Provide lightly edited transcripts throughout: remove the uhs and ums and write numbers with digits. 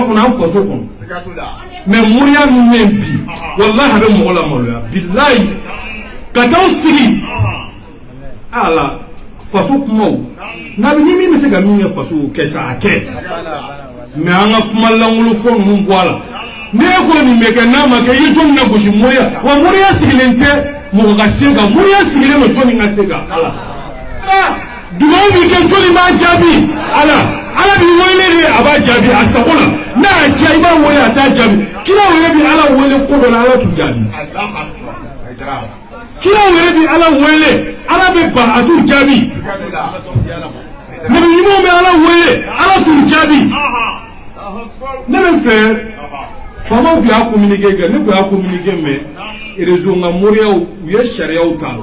kɔnɔ an faso kɔnɔ mais moriya min bɛ bi wallahi a bɛ mɔgɔ la maloya bilahi ka t'aw sigi ala faso kumaw n'a bɛ ni min bɛ se ka min kɛ faso kɛ sa a kɛ mais an ka kuma lankolon fɔ ninnu bɔ a la ne ko nin bɛ kɛ n'a ma kɛ i ye jɔn min na gosi moriya wa moriya sigilen tɛ mɔgɔ ka se kan moriya sigilen don jɔn min ka se kan ala dugawu min kɛ jɔn b'a jaabi ala b'i wele de a b'a jaabi a sago la n'a y'a diya i b'a wele a t'a jaabi kira wele bi ala wele ko dɔ la ala t'u jaabi kira wele bi ala wele ala bɛ ban a t'u jaabi nabi ɲumanw bɛ ala wele ala t'u jaabi ne bɛ fɛ faamaw kun y'a communiqué kɛ ne kun y'a communiqué mais réseau nka moriyaw u ye sariyaw ta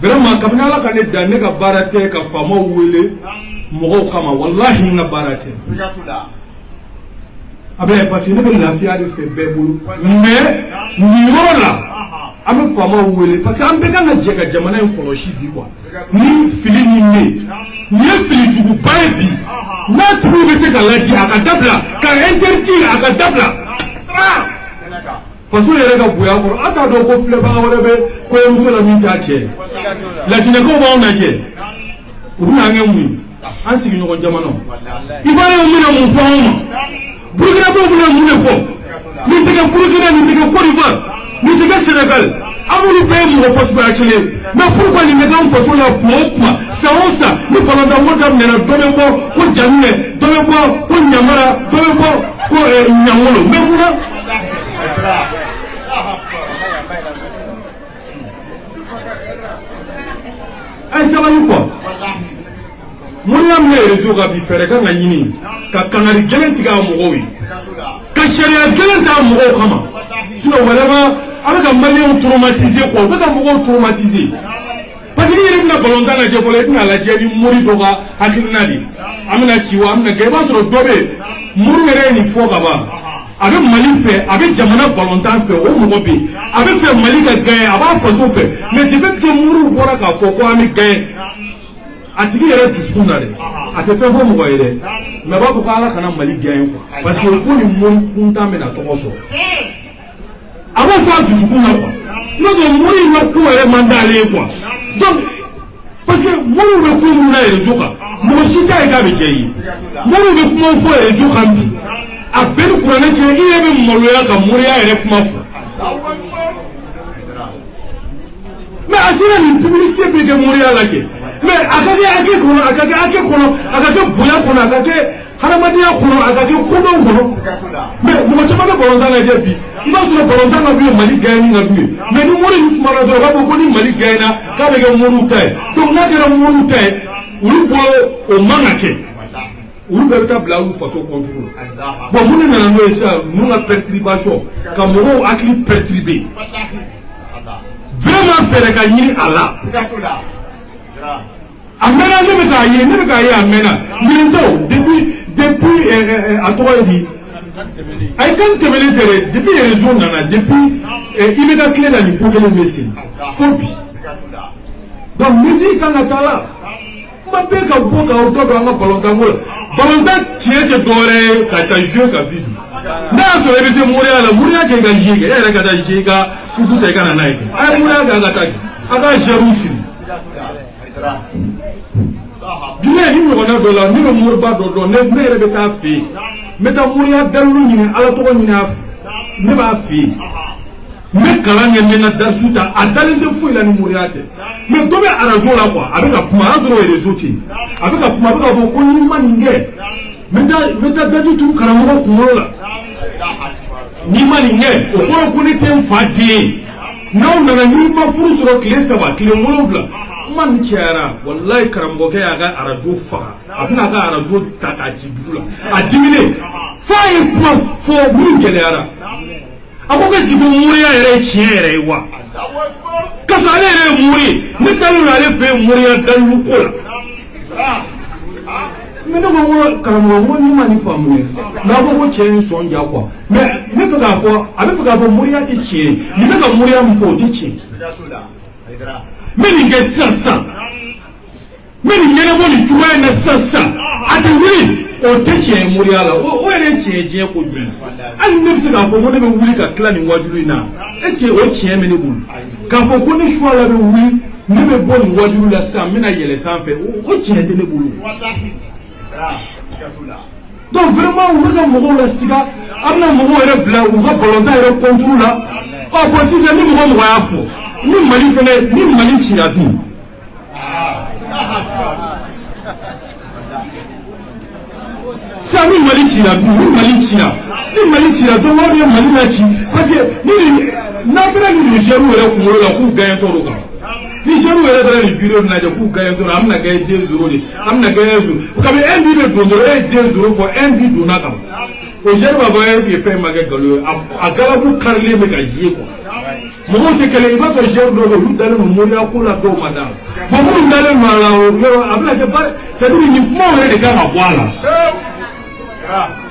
vraiment kabini ala ka ne dan ne ka baara tɛ ka faamaw wele mɔgɔw kama wallahi n ka baara tɛ a bɛ parce que ne bɛ lafiya de fɛ bɛɛ bolo mais nin yɔrɔ la an bɛ faamaw wele parce que an bɛɛ kan ka jɛ ka jamana in kɔlɔsi bi quoi ni fili min bɛ yen nin ye fili juguba ye bi n'a tigiw bɛ se ka lajɛ a ka dabila ka interdire a ka dabila faso yɛrɛ ka bonya kɔrɔ a t'a dɔn ko filɛbaga wɛrɛ bɛ kɔɲɔmuso la min t'a cɛ latinɛkaw b'anw lajɛ u bɛna an kɛ mun ye an sigiɲɔgɔn jamanaw ivoiriyɛnw bɛna mun fɔ anw ma burukinabew bɛna mun de fɔ nin tɛ kɛ burukina nin tɛ kɛ côte d'ivoire nin tɛ kɛ sénégal an b'olu bɛɛ ye mɔgɔ fɔ suguya kelen mais pourquoi nin bɛ k'an faso la kuma o kuma san o san ni balontan ko daminɛna dɔ bɛ bɔ ko janminɛ dɔ bɛ bɔ ko ɲamara dɔ bɛ bɔ ko ɲangolo mais munna ay sabali quoi moriya min ye réseau ka bi fɛrɛ kan ka ɲini ka kangari gɛlɛn tigɛ a mɔgɔw ye ka sariya gɛlɛn ta mɔgɔw kama sinon vraiment a bɛ ka maliyɛnw traumatiser quoi u bɛ ka mɔgɔw traumatiser parce que i yɛrɛ bɛna balontan lajɛ fɔlɔ i bɛna lajɛ ni mori dɔ ka hakilina de an bɛna ci wa an bɛna kɛ i b'a sɔrɔ dɔ bɛ yen mori yɛrɛ ye nin fɔ ka ban a bɛ mali fɛ a bɛ jamana balontan fɛ o mɔgɔ bɛ yen a bɛ fɛ mali ka gagner a b'a faso fɛ mais de fait que moriw bɔra k'a fɔ ko an bɛ gagner a tigi yɛrɛ dusukun na dɛ a tɛ fɛn fɔ mɔgɔ ye dɛ mais a b'a fɔ ko ala kana mali gagner quoi parce que ko nin mori kuntan bɛna tɔgɔ sɔrɔ a b'o fɔ a dusukun na quoi n'o tɛ mori in ka ko yɛrɛ man d'ale ye quoi donc parce que moriw bɛ ko minnu na réseau kan mɔgɔ si t'a ye k'a bɛ diya i ye moriw bɛ kumaw fɔ réseau kan bi a bɛɛ ni kuranɛ cɛ i yɛrɛ bɛ maloya ka moriya yɛrɛ kuma fɔ mais a sera nin publicité bɛ kɛ moriya la kɛ mais a ka kɛ hakɛ kɔnɔ a ka kɛ hakɛ kɔnɔ a ka kɛ bonya kɔnɔ a ka kɛ hadamadenya kɔnɔ a ka kɛ kodɔn kɔnɔ mais mɔgɔ caman bɛ balontan lajɛ bi i b'a sɔrɔ balontan ka d'u ye mali gagner ka d'u ye mais ni mori kumana dɔrɔn u b'a fɔ ko ni mali gagner k'a bɛ kɛ moriw ta ye donc n'a kɛra moriw ta ye olu bolo o man ka kɛ olu bɛɛ bɛ taa bila olu faso contrôle la bon mun de nana n'o ye sisan ninnu ka perturbation ka mɔgɔw hakili perturber vraiment fɛɛrɛ ka ɲini a la a mɛnna ne bɛ k'a ye a mɛnna ɲinitɔ depuis a tɔgɔ ye di a ye kan tɛmɛnen tɛ dɛ depuis réseau nana depuis i bɛ ka tile la nin ko kelen bɛ sen fo bi donc musique kan ka taa la kuma bɛɛ ka bɔ ka o dɔ don an ka balontan ko la balontan tiɲɛ tɛ dɔwɛrɛ ye ka taa jouer ka bi dun n'a y'a sɔrɔ i bɛ se moriya la moriya kɛ i ka jouer kɛ e yɛrɛ ka taa jouer i ka kutu ta i ka na n'a ye kɛ a ye moriya kɛ a ka taa kɛ a ka jɛriw siri dinɛ ni ɲɔgɔnna dɔ la ne bɛ moriba dɔ dɔn ne yɛrɛ bɛ taa fɛ yen n bɛ taa moriya dalilu ɲini ala tɔgɔ ɲini a fɛ ne b'a fɛ yen n bɛ kalan kɛ n bɛ n ka darisu ta a dalen tɛ foyi la ni moriya tɛ mais dɔ bɛ arajo la quoi a bɛ ka kuma a y'a sɔrɔ réseau tɛ yen a bɛ ka kuma a bɛ ka fɔ ko n'i ma nin kɛ n bɛ taa daji turu karamɔgɔ kunkolo la n'i ma nin kɛ o kɔrɔ ko ne tɛ n fa den ye n'aw nana n'i ma furu sɔrɔ tile 3 tile 7 kuma nin cayara walayi karamɔgɔkɛ y'a ka arajo faga a bɛna a ka arajo ta k'a ci dugu la a diminen f'a ye kuma fɔ min gɛlɛyara a ko qu'est-ce que moriya yɛrɛ ye tiɲɛ yɛrɛ ye wa k'a sɔrɔ ale yɛrɛ ye mori ye ne taalen don ale fɛ yen moriya dalilu ko la mais ne ko n ko karamɔgɔ n ko n'i ma nin faamu dɛ n'a ko ko cɛ in sɔn ja quoi mais n bɛ fɛ k'a fɔ a bɛ fɛ k'a fɔ moriya tɛ tiɲɛ ye nin bɛ ka moriya min fɔ o tɛ tiɲɛ n bɛ nin kɛ sisan n bɛ nin ɲɛnabɔ nin cogoya in na sisan a tɛ wuli o tɛ tiɲɛ moriya la o yɛrɛ tiɲɛ diɲɛ ko jumɛn hali ne bɛ se k'a fɔ ko ne bɛ wuli ka tila nin wajulu in na est ce que o tiɲɛ bɛ ne bolo k'a fɔ ko ne suwa la bɛ wuli ne bɛ bɔ nin wajulu la sisan n bɛna yɛlɛ sanfɛ o tiɲɛ tɛ ne bolo donc vraiment u bɛ ka mɔgɔw la siga a bɛna mɔgɔw yɛrɛ bila u ka balontan yɛrɛ kɔnturu la ɔ bon sisan ni mɔgɔ y'a fɔ ni Mali fɛnɛ ni Mali cira dun sisan ni Mali cira dun ni Mali cira donc aw ye Mali la ci parce que ni n'a taara ni Nigériw yɛrɛ kunkolo la k'u gagnent tɔ don kan Nigériw yɛrɛ taara nin vidéo lajɛ k'u gagnent tɔ don an bɛna gagner 2-0 de an bɛna gagner 1-0 kabi 1 but bɛ don dɔrɔn e ye 2-0 fɔ 1 but donna kan o Nigériw b'a fɔ est-ce que fɛn ma kɛ nkalon ye a galabu karilen bɛ ka ye quoi mɔgɔw tɛ kɛlɛ i b'a sɔrɔ Nigériw dɔw bɛ olu dalen don moriya ko la dɔw ma da bon minnu dalen don a la o yɔrɔ a bɛna kɛ c'est à dire nin kumaw yɛrɛ de kan ka bɔ a la